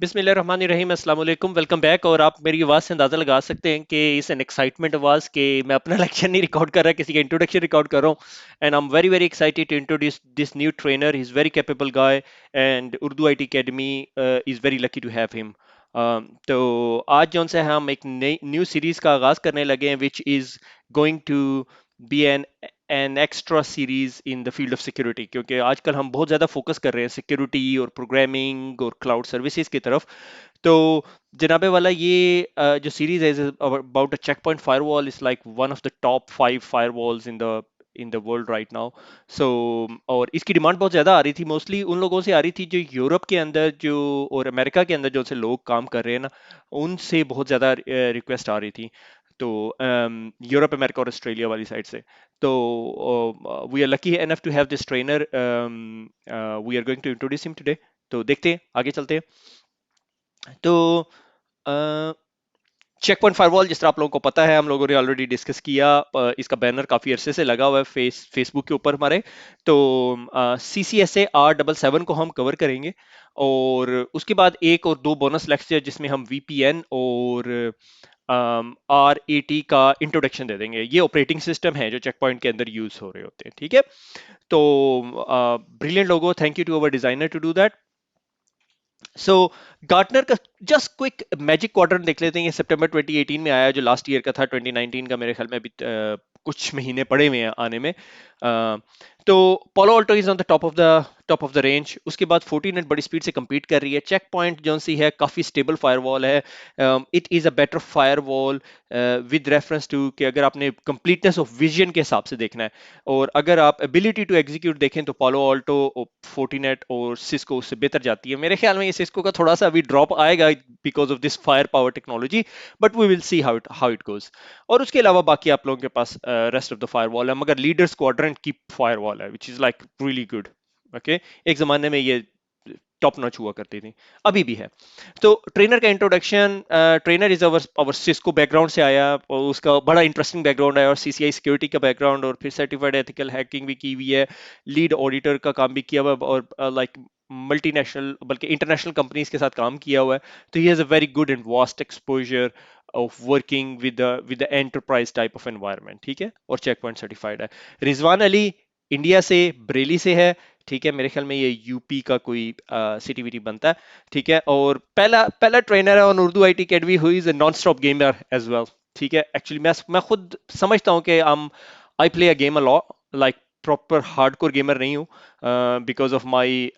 बिस्मिल्लाहिर्रहमानिर्रहीम अस्सलाम वालेकुम वेलकम बैक। और आप मेरी आवाज़ से अंदाज़ा लगा सकते हैं कि इस एन एक्साइटमेंट आवाज़ के मैं अपना लेक्चर नहीं रिकॉर्ड कर रहा, किसी का इंट्रोडक्शन रिकॉर्ड कर रहा हूँ। And I am very very excited to introduce this new trainer. He is very capable guy and Urdu I T academy is very lucky to have him. तो आज जो से हम एक नई न्यू सीरीज़ का आगाज़ करने लगे हैं which is going to be an extra series in the field of security, क्योंकि आजकल हम बहुत ज़्यादा फोकस कर रहे हैं सिक्योरिटी और प्रोग्रामिंग और क्लाउड सर्विसेज की तरफ। तो जनाबे वाला ये जो सीरीज है about a check point firewall is like one of the top 5 firewalls in the world right now. So और इसकी डिमांड बहुत ज़्यादा आ रही थी, मोस्टली उन लोगों से आ रही थी जो यूरोप के अंदर जो और अमेरिका के अंदर जो से लोग काम कर रहे हैं ना, उनसे बहुत ज़्यादा रिक्वेस्ट आ रही थी। तो यूरोप अमेरिका और ऑस्ट्रेलिया वाली साइड से। तो we are lucky enough to have this trainer. We are going to introduce him today. तो देखते हैं, आगे चलते हैं। तो चेक पॉइंट फायरवॉल जिस तरह आप लोगों को पता है, हम लोगों ने ऑलरेडी डिस्कस किया। इसका बैनर काफ़ी अरसे से लगा हुआ है फेसबुक के ऊपर हमारे। तो CCSA R77 को हम कवर करेंगे, और उसके बाद एक और दो बोनस लेक्चर जिसमें हम VPN और RAT का इंट्रोडक्शन दे देंगे। ये ऑपरेटिंग सिस्टम है जो चेक पॉइंट के अंदर यूज हो रहे होते हैं, ठीक है। तो brilliant logo, thank you to our designer to do that. So Gartner का जस्ट क्विक मैजिक क्वाड्रेंट देख लेते हैं। ये सितंबर 2018 में आया, जो लास्ट ईयर का था। 2019 का मेरे ख्याल में अभी कुछ महीने पड़े हुए हैं आने में। तो Palo Alto is on the top of the range. उसके बाद 14 बड़ी स्पीड से compete कर रही है। चेक पॉइंट जो सी है काफी स्टेबल फायरवॉल है। It is a better firewall with reference to कि अगर आपने कंप्लीटनेस ऑफ विजन के हिसाब से देखना है, और अगर आप एबिलिटी टू एग्जीक्यूट देखें तो पालो ऑल्टो, फोर्टिनेट और सिस्को उससे बेहतर जाती है। मेरे ख्याल में ये सिस्को का थोड़ा सा अभी ड्रॉप आएगा because of this fire power technology, but we will see how it goes. और उसके अलावा बाकी आप लोगों के पास रेस्ट ऑफ द फायरवॉल है, मगर लीडर स्क्वाड्रेंट की फायरवॉल है which is like really good. Okay, एक जमाने में ये टॉप नॉच हुआ करती थी, अभी भी है। तो ट्रेनर का introduction, trainer is our Cisco background से आया, और उसका बड़ा इंटरेस्टिंग बैकग्राउंड है, और CCI सिक्योरिटी का बैकग्राउंड, और फिर सर्टिफाइड एथिकल हैकिंग भी की हुई है, लीड ऑडिटर का काम भी किया हुआ है, और लाइक मल्टीनेशनल बल्कि इंटरनेशनल कंपनीज के साथ काम किया हुआ है। तो he has a very good and vast exposure of working with the enterprise type of environment, ठीक है। और चेक पॉइंट सर्टिफाइड है। रिजवान अली इंडिया से, बरेली से है, ठीक है। मेरे ख्याल में ये यूपी का कोई सिटी विटी बनता है, ठीक है। और पहला पहला ट्रेनर है on Urdu IT academy who is a non stop gamer as well, ठीक है। एक्चुअली मैं खुद समझता हूँ कि I play a game a lot, like proper hardcore gamer नहीं हूँ, because of my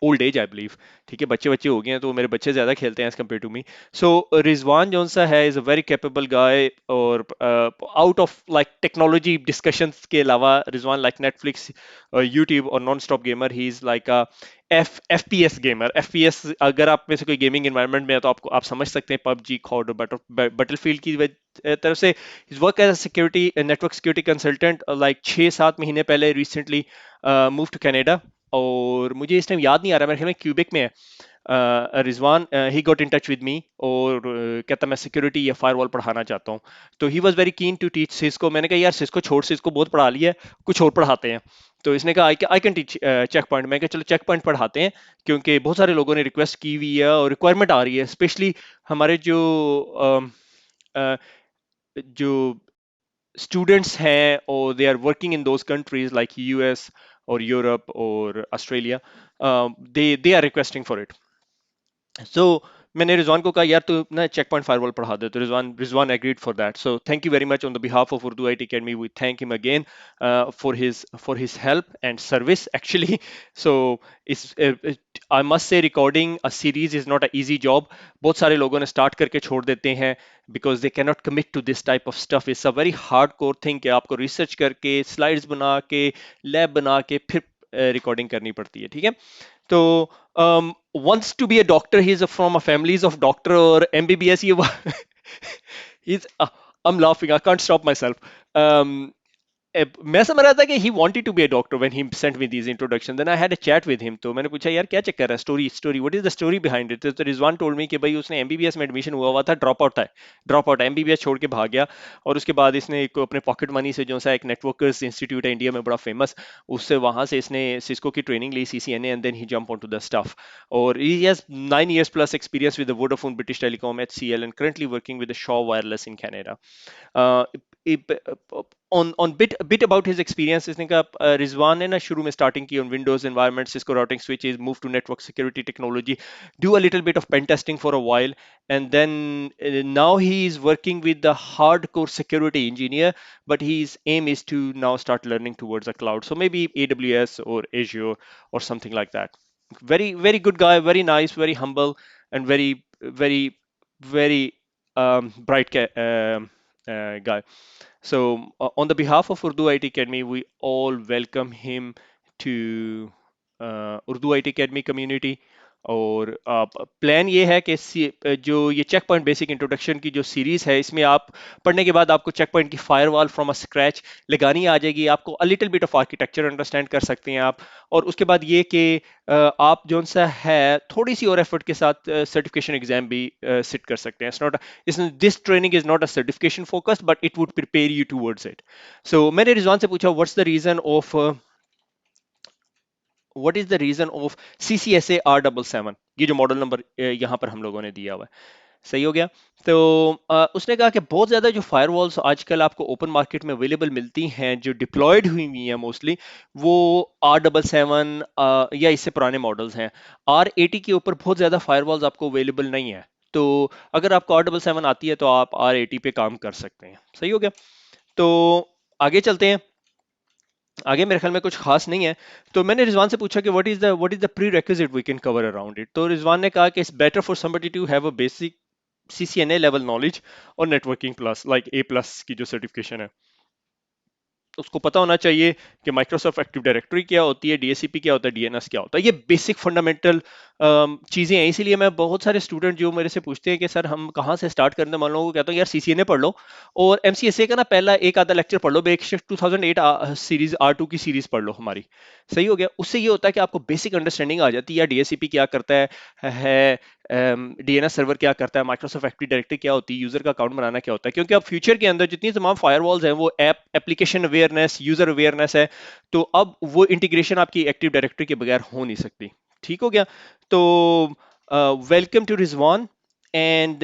old age I believe, ठीक है। बच्चे बच्चे हो गए हैं तो मेरे बच्चे ज्यादा खेलते हैं एज कम्पेयर टू मी। सो रिजवान जौन सा है इज अ वेरी कैपेबल गाय, और out of like technology discussions के अलावा रिजवान लाइक नेटफ्लिक्स, यूट्यूब और non stop gamer, he is like a FPS gamer. FPS अगर आप में से कोई गेमिंग एनवायरनमेंट में है तो आपको आप समझ सकते हैं, PUBG, COD और बैटलफील्ड की तरफ से। Work as security network security consultant, like 6-7 महीने पहले रिसेंटली मूव टू कनाडा, और मुझे इस टाइम याद नहीं आ रहा, मेरे ख्याल में क्यूबिक में है। Rizwan he got in touch with me, और कहता मैं सिक्योरिटी या फायरवॉल पढ़ाना चाहता हूँ। तो he was very keen to teach Cisco. मैंने कहा यार सिस्को छोड़, सिस्को बहुत पढ़ा लिया है, कुछ और पढ़ाते हैं। तो इसने कहा I can teach check point. मैं कहा चलो चेक पॉइंट पढ़ाते हैं, क्योंकि बहुत सारे लोगों ने रिक्वेस्ट की हुई है और रिक्वायरमेंट आ रही है, स्पेशली हमारे अम, अ, जो स्टूडेंट्स हैं और they are working in those countries like US और यूरोप और Australia, they are requesting for it. So मैंने रिजवान को कहा यार तू ना चेक पॉइंट फायरवॉल पढ़ा दे, तो Rizwan agreed for that. So thank you very much on the behalf of Urdu IT academy. We thank him again for his help and service actually. So इस I must say recording a series is not a easy job. बहुत सारे लोगों ने start करके छोड़ देते हैं because they can not commit to this type of stuff. It's a very hard core thing कि आपको रिसर्च करके स्लाइड्स बना के लैब बना के फिर रिकॉर्डिंग करनी पड़ती है, ठीक है। तो wants to be a doctor. He's from a families of doctor or MBBS. He's I'm laughing. I can't stop myself. Um, मैं समझ रहा था कि he wanted to be a doctor when he sent me these introduction, then I had a chat with him. तो मैंने पूछा यार क्या चक्कर है, story story what is the story behind it. तो रिजवान टोल्ड मी कि भाई उसने एमबीबीएस में एडमिशन हुआ हुआ था, ड्रॉप आउट एमबीबीएस छोड़ के भाग गया, और उसके बाद इसने एक अपने पॉकेट मनी से जो सा एक नेटवर्कर्स इंस्टीट्यूट है इंडिया में बड़ा फेमस, उससे वहां से इसने सिस्को की ट्रेनिंग ली, CCNA, and then he jump on to the stuff. और he has 9 years plus experience with the Vodafone British Telecom HCL and currently working with the Shaw Wireless in Canada. Uh, on bit about his experience, इसने कहा रिजवान ने ना शुरू में starting की on Windows environment, Cisco routing switches, move to network security technology, do a little bit of pen testing for a while, and then now he is working with the hardcore security engineer, but his aim is to now start learning towards the cloud, so maybe AWS or Azure or something like that. Very good guy, very nice, very humble, and very bright guy. So, on the behalf of Urdu IT Academy, we all welcome him to Urdu IT Academy community. और plan ये है कि जो ये check point basic introduction की जो series है, इसमें आप पढ़ने के बाद आपको चेक पॉइंट की फायरवॉल फ्रॉम अ स्क्रैच लगानी आ जाएगी, आपको a little bit of architecture understand कर सकते हैं आप। और उसके बाद ये कि आप जो सा है थोड़ी सी और एफर्ट के साथ सर्टिफिकेशन एग्जाम भी सिट कर सकते हैं। It's not, this training is not a certification focused, but it would prepare you towards it. So मैंने रिजवान से पूछा what is the reason of CCSA R77, ये जो मॉडल नंबर यहाँ पर हम लोगों ने दिया हुआ है, सही हो गया। तो उसने कहा कि बहुत ज़्यादा जो फायरवॉल्स आजकल आपको ओपन मार्केट में अवेलेबल मिलती हैं, जो डिप्लॉयड हुई हुई हैं मोस्टली, वो R77 या इससे पुराने मॉडल्स हैं। R80 के ऊपर बहुत ज़्यादा फायरवॉल्स आपको अवेलेबल नहीं है। तो अगर आपको R77 आती है तो आप R80 पे काम कर सकते हैं, सही हो गया। तो आगे चलते हैं। आगे मेरे ख्याल में कुछ खास नहीं है। तो मैंने रिजवान से पूछा कि what is the prerequisite we can cover around it. तो रिजवान ने कहा कि it's better for somebody to have a basic CCNA level knowledge और नेटवर्किंग प्लस लाइक A+ की जो सर्टिफिकेशन है, उसको पता होना चाहिए कि माइक्रोसॉफ्ट एक्टिव डायरेक्टरी क्या होती है, DHCP क्या होता है, DNS क्या होता है। ये बेसिक फंडामेंटल चीज़ें हैं। इसीलिए मैं बहुत सारे स्टूडेंट जो मेरे से पूछते हैं कि सर हम कहाँ से स्टार्ट करने, मान लोगों को कहता हूँ यार CCNA पढ़ लो और MCSA का ना पहला एक आधा लेक्चर पढ़ लो, बेशक 2008 सीरीज R2 की सीरीज पढ़ लो हमारी, सही हो गया। उससे ये होता है कि आपको बेसिक अंडरस्टैंडिंग आ जाती है, या DHCP क्या करता है DNS सर्वर क्या करता है, माइक्रोसॉफ्ट एक्टिव डायरेक्टरी क्या होती है, यूजर का अकाउंट बनाना क्या होता है। क्योंकि अब फ्यूचर के अंदर जितनी तमाम फायरवॉल्स हैं वो एप्लीकेशन अवेयरनेस, यूजर अवेयरनेस है, तो अब वो इंटीग्रेशन आपकी एक्टिव डायरेक्टरी के बगैर हो नहीं सकती। ठीक हो गया। तो welcome to Rizwan, and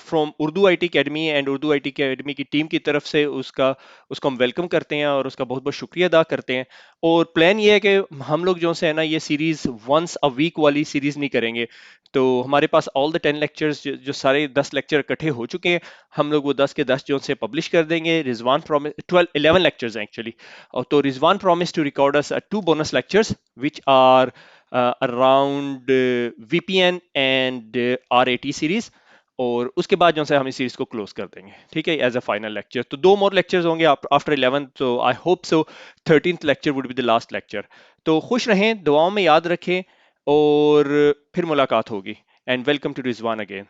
from Urdu IT academy and Urdu IT academy की टीम की तरफ से उसको हम वेलकम करते हैं और उसका बहुत बहुत शुक्रिया अदा करते हैं। और प्लान ये है कि हम लोग जो से है ना, ये सीरीज वंस अ वीक वाली सीरीज नहीं करेंगे। तो हमारे पास ऑल द 10 लेक्चर्स जो सारे 10 लेक्चर इकट्ठे हो चुके हैं, हम लोग वो 10 के 10 जो से पब्लिश कर देंगे। Rizwan promise 11 lectures actually. और तो Rizwan promise to record us 2 bonus lectures which are around VPN and R80 series. और उसके बाद जो है हम इस सीरीज को क्लोज कर देंगे, ठीक है, एज अ फाइनल लेक्चर। तो 2 मोर लेक्चर्स होंगे आफ्टर 11, तो I hope so 13th lecture would be the last lecture. तो खुश रहें, दुआओं में याद रखें, और फिर मुलाकात होगी। And welcome to Rizwan again.